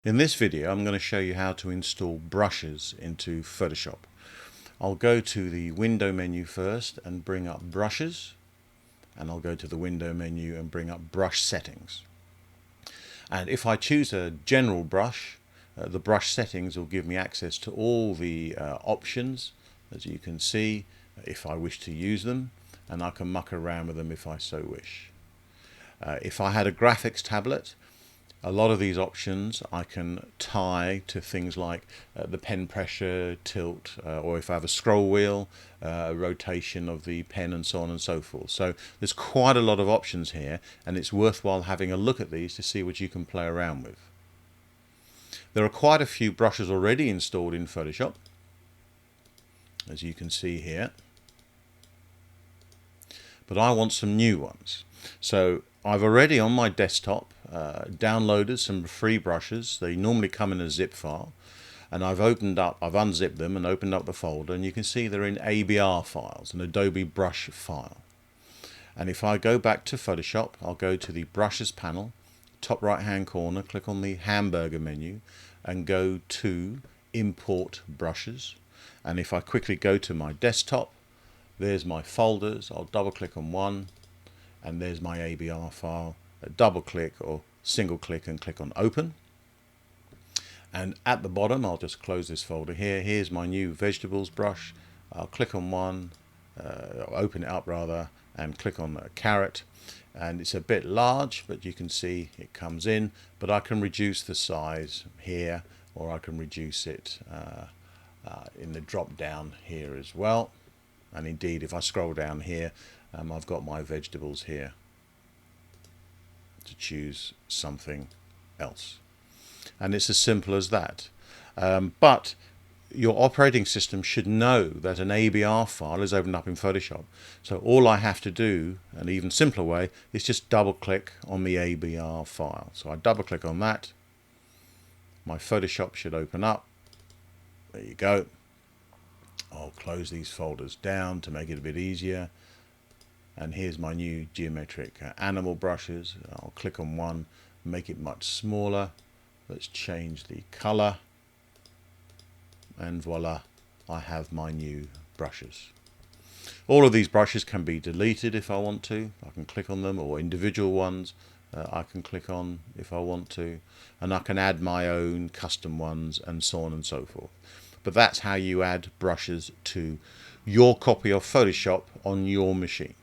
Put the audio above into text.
In this video I'm going to show you how to install brushes into Photoshop. I'll go to the window menu first and bring up brushes, and I'll go to the window menu and bring up brush settings. And if I choose a general brush, the brush settings will give me access to all the options, as you can see, if I wish to use them, and I can muck around with them if I so wish. If I had a graphics tablet, a lot of these options I can tie to things like the pen pressure, tilt, or if I have a scroll wheel, rotation of the pen, and so on and so forth. So there's quite a lot of options here, and it's worthwhile having a look at these to see what you can play around with. There are quite a few brushes already installed in Photoshop, as you can see here, but I want some new ones. So I've already on my desktop downloaded some free brushes. They normally come in a zip file, and I've unzipped them and opened up the folder, and you can see they're in ABR files, an Adobe brush file. And if I go back to Photoshop, I'll go to the brushes panel, top right hand corner, click on the hamburger menu and go to import brushes. And if I quickly go to my desktop, there's my folders. I'll double click on one, and there's my ABR file. Double click or single click and click on open, and at the bottom I'll just close this folder here. Here's my new vegetables brush. I'll click on one, open it up rather, and click on a carrot, and it's a bit large, but you can see it comes in, but I can reduce the size here, or I can reduce it in the drop down here as well. And indeed, if I scroll down here, I've got my vegetables here to choose something else, and it's as simple as that. But your operating system should know that an ABR file is opened up in Photoshop, so all I have to do, an even simpler way, is just double click on the ABR file. So I double click on that, my Photoshop should open up. There you go. I'll close these folders down to make it a bit easier. And here's my new geometric animal brushes. I'll click on one, make it much smaller. Let's change the color. And voila, I have my new brushes. All of these brushes can be deleted if I want to. I can click on them, or individual ones I can click on if I want to. And I can add my own custom ones and so on and so forth. But that's how you add brushes to your copy of Photoshop on your machine.